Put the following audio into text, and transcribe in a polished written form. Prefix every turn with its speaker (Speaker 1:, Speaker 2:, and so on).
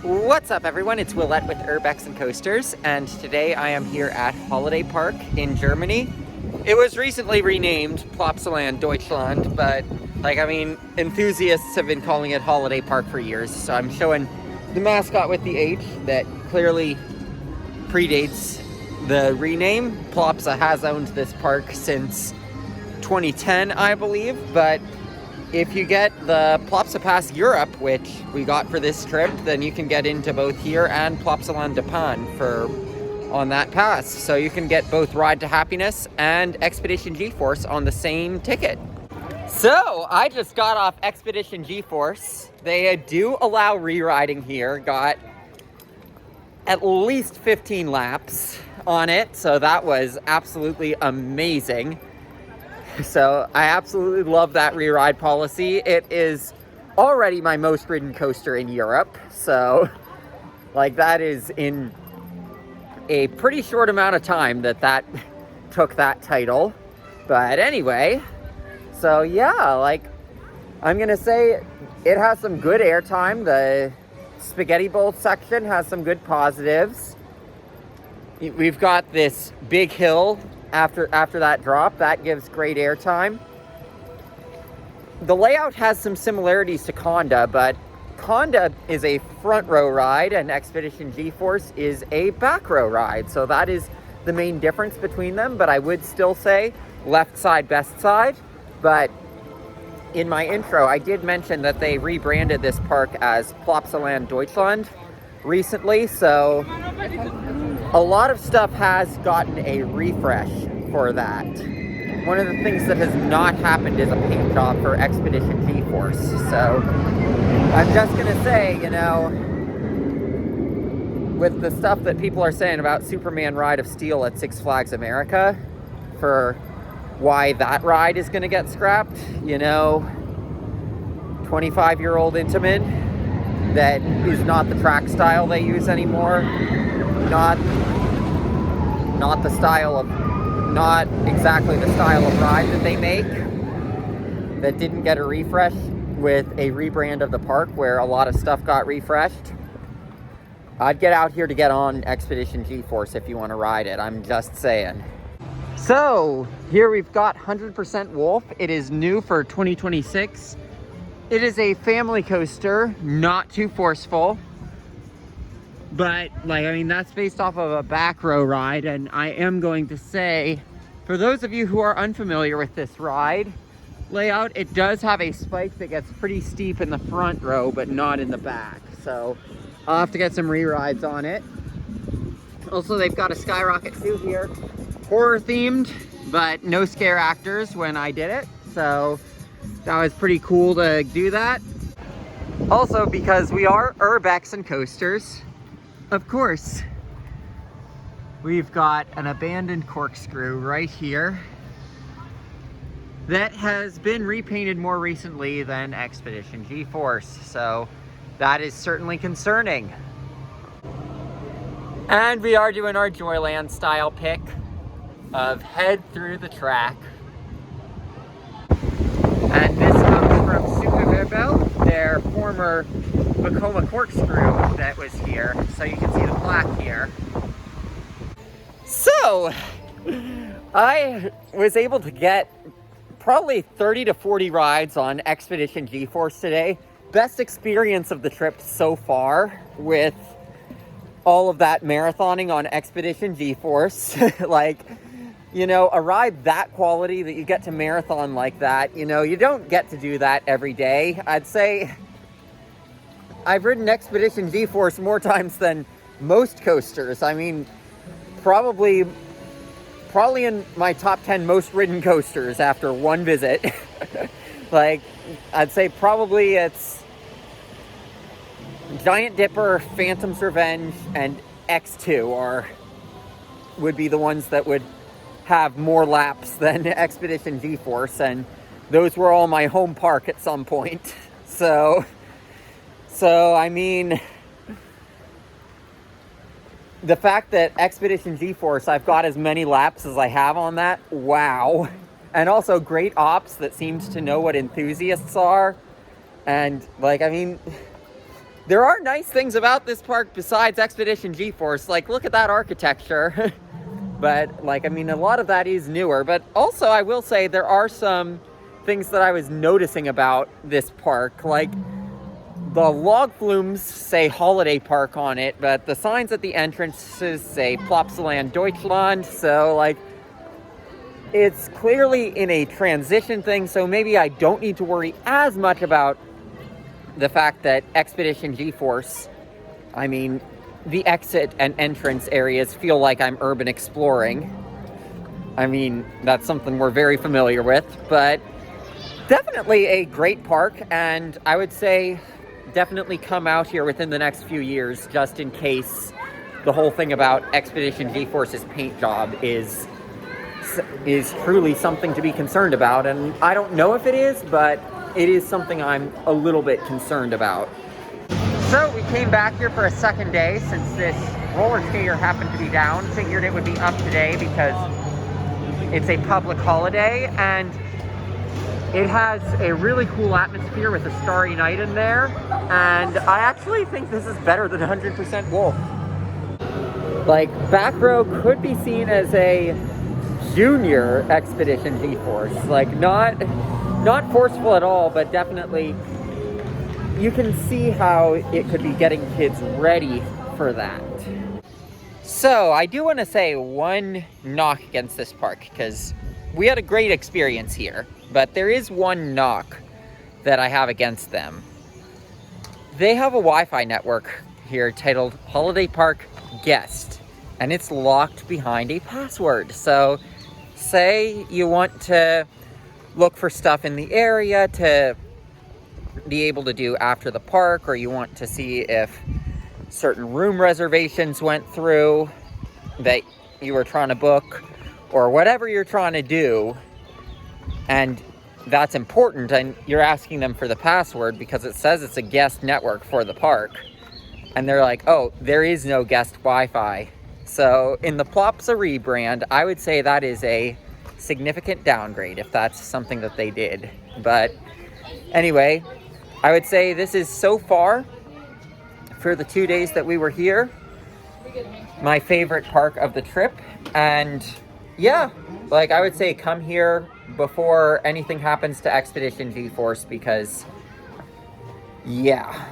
Speaker 1: What's up, everyone? It's Willette with Urbex and Coasters, and today I am here at Holiday Park in Germany. It was recently renamed Plopsaland Deuchland, but enthusiasts have been calling it Holiday Park for years, so I'm showing the mascot with the H that clearly predates the rename. Plopsa has owned this park since 2010, I believe, but if you get the Plopsa Pass Europe, which we got for this trip, then you can get into both here and Plopsaland Deuchland on that pass. So you can get both Ride to Happiness and Expedition G-Force on the same ticket. So I just got off Expedition G-Force. They do allow re-riding here. Got at least 15 laps on it, so that was absolutely amazing. So I absolutely love that re-ride policy. It is already my most ridden coaster in Europe. So that is in a pretty short amount of time that took that title. But anyway, so yeah, I'm gonna say it has some good airtime. The spaghetti bowl section has some good positives. We've got this big hill after that drop. That gives great airtime. The layout has some similarities to Conda, but Conda is a front row ride and Expedition G-Force is a back row ride. So that is the main difference between them, but I would still say left side, best side. But in my intro, I did mention that they rebranded this park as Plopsaland Deuchland recently, so a lot of stuff has gotten a refresh for that. One of the things that has not happened is a paint job for Expedition G-Force. So I'm just gonna say, with the stuff that people are saying about Superman Ride of Steel at Six Flags America, for why that ride is gonna get scrapped, 25-year-old Intamin that is not the track style they use anymore, not exactly the style of ride that they make, that didn't get a refresh with a rebrand of the park where a lot of stuff got refreshed. I'd get out here to get on Expedition G-Force if you want to ride it, I'm just saying. So here we've got 100% Wolf. It is new for 2026. It is a family coaster, not too forceful, but that's based off of a back row ride. And I am going to say, for those of you who are unfamiliar with this ride layout, it does have a spike that gets pretty steep in the front row, but not in the back. So I'll have to get some re-rides on it. Also, they've got a skyrocket too here, horror themed, but no scare actors when I did it. So that was pretty cool to do that. Also, because we are Urbex and Coasters, of course, we've got an abandoned corkscrew right here that has been repainted more recently than Expedition G-Force. So that is certainly concerning. And we are doing our Joyland style pick of head through the track. And this comes from Superverbel, their former Vekoma corkscrew that was here. So you can see the plaque here. So I was able to get probably 30 to 40 rides on Expedition G-Force today. Best experience of the trip so far with all of that marathoning on Expedition G-Force. A ride that quality that you get to marathon like that, you don't get to do that every day. I'd say I've ridden Expedition G-Force more times than most coasters. Probably in my top 10 most ridden coasters after one visit. I'd say probably it's Giant Dipper, Phantom's Revenge, and X2 would be the ones that would have more laps than Expedition G-Force, and those were all my home park at some point. So the fact that Expedition G-Force, I've got as many laps as I have on that, wow. And also great ops that seems to know what enthusiasts are. And there are nice things about this park besides Expedition GeForce. Like, look at that architecture. But, like, I mean, a lot of that is newer. But also, I will say there are some things that I was noticing about this park. Like, the log flumes say Holiday Park on it, but the signs at the entrances say Plopsaland Deuchland. So, like, it's clearly in a transition thing. So maybe I don't need to worry as much about the fact that Expedition GeForce, I mean, the exit and entrance areas feel like I'm urban exploring. I mean, that's something we're very familiar with, but definitely a great park, and I would say definitely come out here within the next few years, just in case the whole thing about Expedition GeForce's paint job is truly something to be concerned about, and I don't know if it is, but it is something I'm a little bit concerned about. So we came back here for a second day since this roller skater happened to be down. Figured it would be up today because it's a public holiday, and it has a really cool atmosphere with a starry night in there, and I actually think this is better than 100% Wolf. Like, back row could be seen as a junior Expedition GeForce. Like, not forceful at all, but definitely you can see how it could be getting kids ready for that. So I do want to say one knock against this park, because we had a great experience here, but there is one knock that I have against them. They have a Wi-Fi network here titled Holiday Park Guest, and it's locked behind a password. So say you want to look for stuff in the area to be able to do after the park, or you want to see if certain room reservations went through that you were trying to book, or whatever you're trying to do, and that's important, and you're asking them for the password because it says it's a guest network for the park, and they're like, oh, there is no guest Wi-Fi. So in the Plopsa rebrand, I would say that is a significant downgrade if that's something that they did. But anyway, I would say this is, so far, for the 2 days that we were here, my favorite park of the trip. And yeah, like, I would say come here before anything happens to Expedition GeForce, because yeah.